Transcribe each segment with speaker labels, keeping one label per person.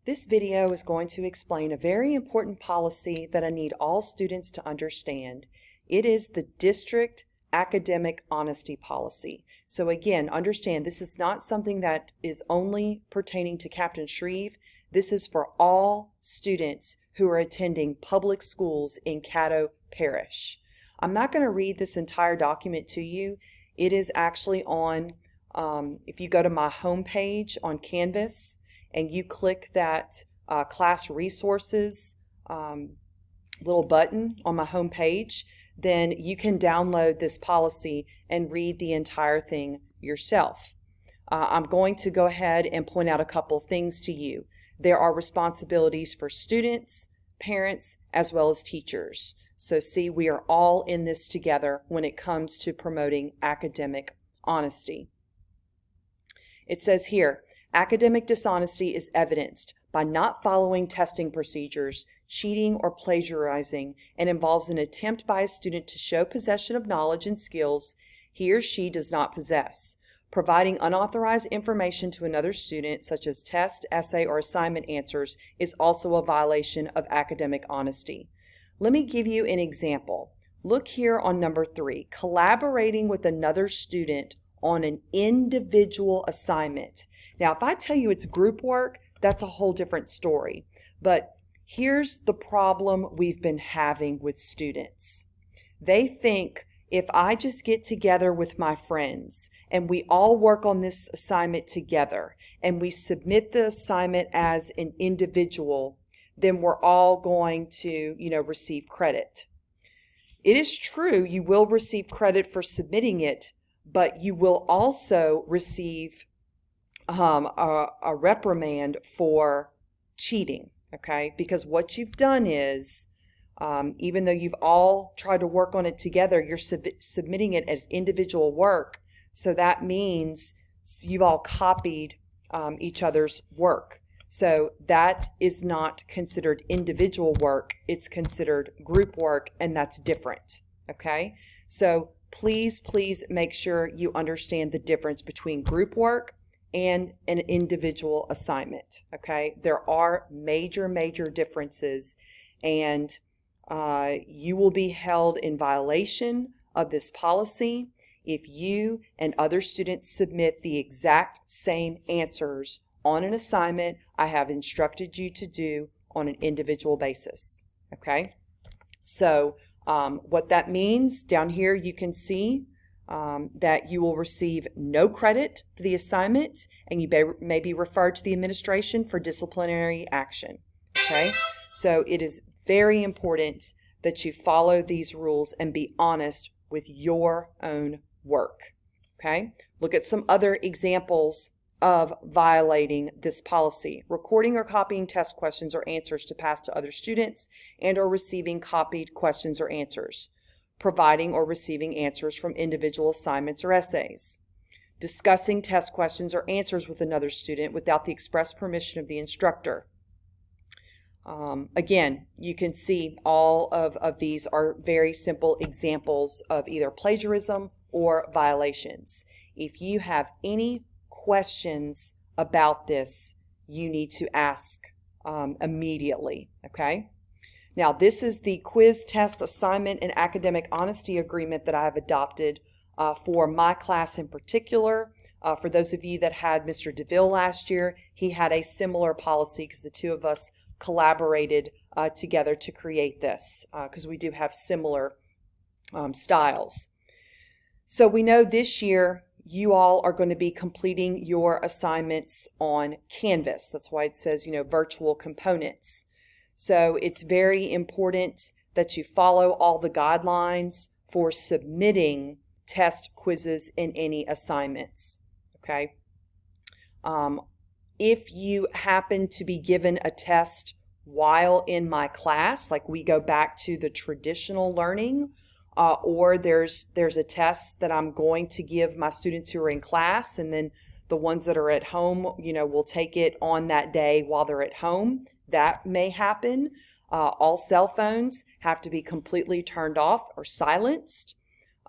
Speaker 1: This video is going to explain a very important policy that I need all students to understand. It is the District Academic Honesty Policy. So again, understand this is not something that is only pertaining to Captain Shreve. This is for all students who are attending public schools in Caddo Parish. I'm not going to read this entire document to you. It is actually on, if you go to my homepage on Canvas, and you click that class resources little button on my home page, then you can download this policy and read the entire thing yourself. I'm going to go ahead and point out a couple things to you. There are responsibilities for students, parents, as well as teachers. So see, we are all in this together when it comes to promoting academic honesty. It says here, academic dishonesty is evidenced by not following testing procedures, cheating or plagiarizing, and involves an attempt by a student to show possession of knowledge and skills he or she does not possess. Providing unauthorized information to another student, such as test, essay, or assignment answers, is also a violation of academic honesty. Let me give you an example. Look here on number 3, collaborating with another student on an individual assignment. Now, if I tell you it's group work, that's a whole different story. But here's the problem we've been having with students. They think if I just get together with my friends and we all work on this assignment together and we submit the assignment as an individual, then we're all going to, receive credit. It is true you will receive credit for submitting it, but you will also receive a reprimand for cheating, okay? Because what you've done is, even though you've all tried to work on it together, you're submitting it as individual work. So that means you've all copied each other's work. So that is not considered individual work. It's considered group work, and that's different, okay? So please make sure you understand the difference between group work and an individual assignment, okay? There are major differences, and you will be held in violation of this policy if you and other students submit the exact same answers on an assignment I have instructed you to do on an individual basis, okay? So what that means, down here you can see that you will receive no credit for the assignment, and you may be referred to the administration for disciplinary action, okay? So it is very important that you follow these rules and be honest with your own work, okay? Look at some other examples of violating this policy. Recording or copying test questions or answers to pass to other students and or receiving copied questions or answers. Providing or receiving answers from individual assignments or essays. Discussing test questions or answers with another student without the express permission of the instructor. Again, you can see all of these are very simple examples of either plagiarism or violations. If you have any questions about this, you need to ask immediately, okay? Now, this is the quiz, test, assignment, and academic honesty agreement that I have adopted for my class in particular. For those of you that had Mr. DeVille last year, he had a similar policy because the two of us collaborated together to create this because we do have similar styles. So we know this year you all are going to be completing your assignments on Canvas. That's why it says, virtual components. So it's very important that you follow all the guidelines for submitting test quizzes in any assignments, okay? If you happen to be given a test while in my class, like we go back to the traditional learning, or there's a test that I'm going to give my students who are in class, and then the ones that are at home, will take it on that day while they're at home. That may happen. All cell phones have to be completely turned off or silenced.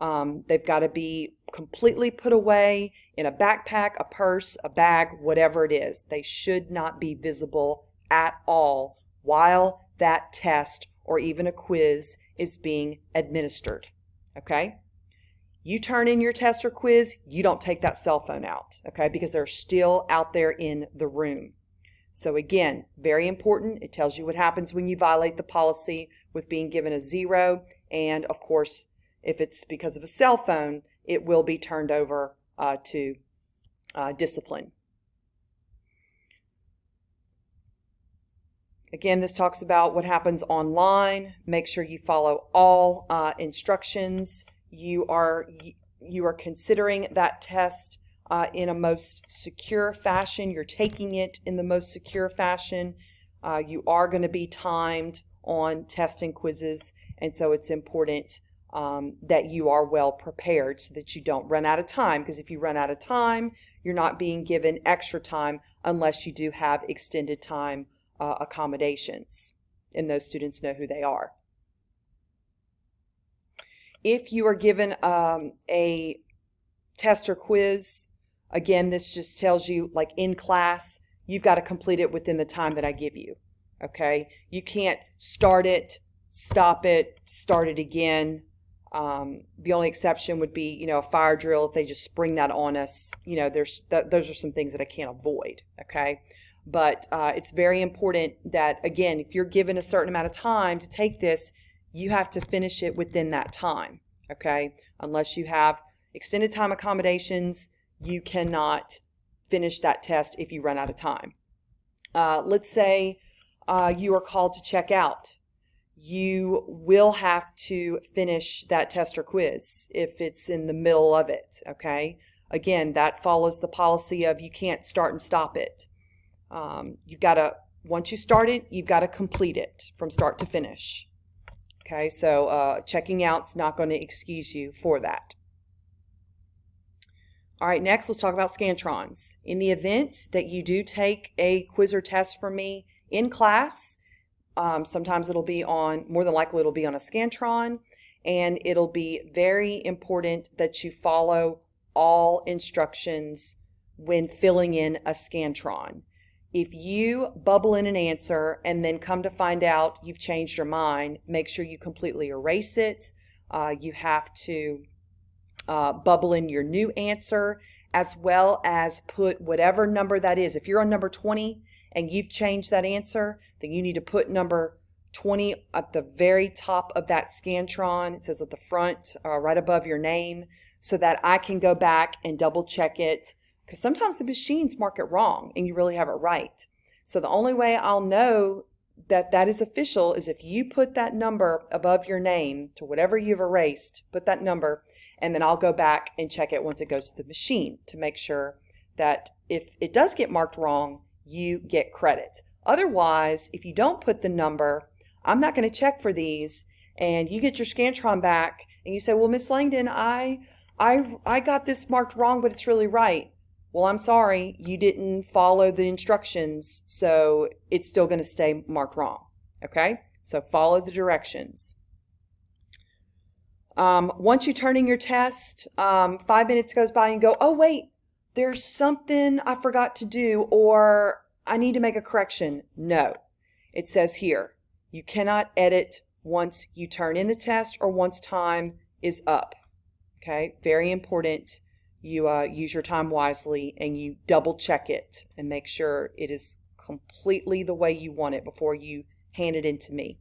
Speaker 1: They've got to be completely put away in a backpack, a purse, a bag, whatever it is. They should not be visible at all while that test or even a quiz is being administered, okay? You turn in your test or quiz, you don't take that cell phone out, okay, because they're still out there in the room. So again, very important. It tells you what happens when you violate the policy with being given a 0. And of course, if it's because of a cell phone, it will be turned over to discipline. Again, this talks about what happens online. Make sure you follow all instructions. You are considering that test in a most secure fashion. You're taking it in the most secure fashion. You are going to be timed on test and quizzes, and so it's important that you are well prepared so that you don't run out of time, because if you run out of time, you're not being given extra time unless you do have extended time accommodations, and those students know who they are. If you are given a test or quiz, again, this just tells you, like in class, you've got to complete it within the time that I give you, okay? You can't start it, stop it, start it again. The only exception would be, a fire drill. If they just spring that on us, those are some things that I can't avoid, okay? But it's very important that, again, if you're given a certain amount of time to take this, you have to finish it within that time, okay? Unless you have extended time accommodations, you cannot finish that test if you run out of time. Let's say you are called to check out. You will have to finish that test or quiz if it's in the middle of it, okay? Again, that follows the policy of you can't start and stop it. You've got to, once you start it, you've got to complete it from start to finish. Okay, so checking out's not going to excuse you for that. All right, next let's talk about Scantrons. In the event that you do take a quiz or test from me in class, sometimes it'll be on, more than likely it'll be on a Scantron, and it'll be very important that you follow all instructions when filling in a Scantron. If you bubble in an answer and then come to find out you've changed your mind, make sure you completely erase it. You have to bubble in your new answer, as well as put whatever number that is. If you're on number 20 and you've changed that answer, then you need to put number 20 at the very top of that Scantron. It says at the front, right above your name, so that I can go back and double check it. Because sometimes the machines mark it wrong and you really have it right. So the only way I'll know that that is official is if you put that number above your name to whatever you've erased, put that number, and then I'll go back and check it once it goes to the machine to make sure that if it does get marked wrong, you get credit. Otherwise, if you don't put the number, I'm not going to check for these, and you get your Scantron back and you say, well, Miss Langdon, I got this marked wrong, but it's really right. Well, I'm sorry, you didn't follow the instructions, so it's still going to stay marked wrong, okay? So follow the directions. Once you turn in your test, 5 minutes goes by and you go, oh, wait, there's something I forgot to do, or I need to make a correction. No, it says here, you cannot edit once you turn in the test or once time is up, okay? Very important. You use your time wisely and you double check it and make sure it is completely the way you want it before you hand it in to me.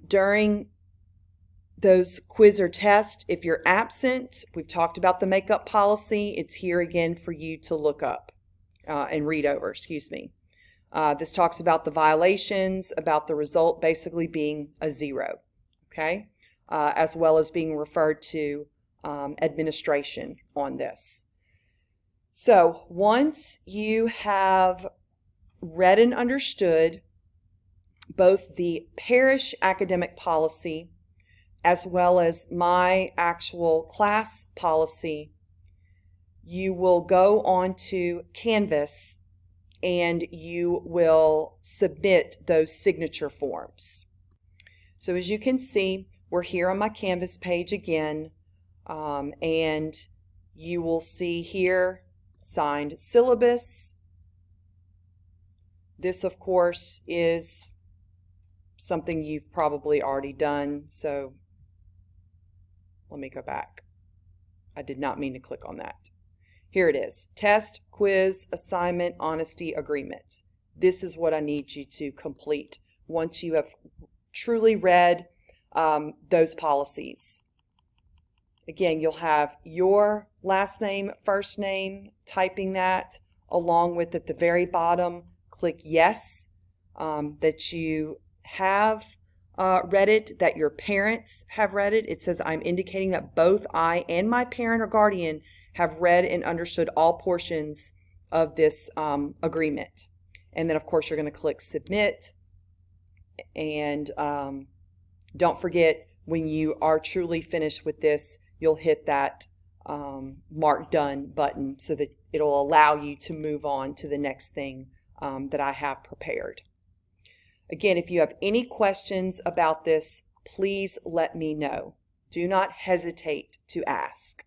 Speaker 1: During those quiz or test, if you're absent, we've talked about the makeup policy. It's here again for you to look up and read over, This talks about the violations, about the result basically being a 0, okay? As well as being referred to administration on this. So once you have read and understood both the parish academic policy as well as my actual class policy, you will go on to Canvas and you will submit those signature forms. So as you can see, we're here on my Canvas page again. And you will see here signed syllabus, This, of course, is something you've probably already done, so let me go back. I did not mean to click on that. Here it is. Test, quiz, assignment, honesty, agreement. This is what I need you to complete once you have truly read those policies. Again, you'll have your last name, first name, typing that, along with at the very bottom, click yes, that you have read it, that your parents have read it. It says I'm indicating that both I and my parent or guardian have read and understood all portions of this agreement. And then, of course, you're going to click submit. And don't forget, when you are truly finished with this, you'll hit that mark done button so that it'll allow you to move on to the next thing that I have prepared. Again, if you have any questions about this, please let me know. Do not hesitate to ask.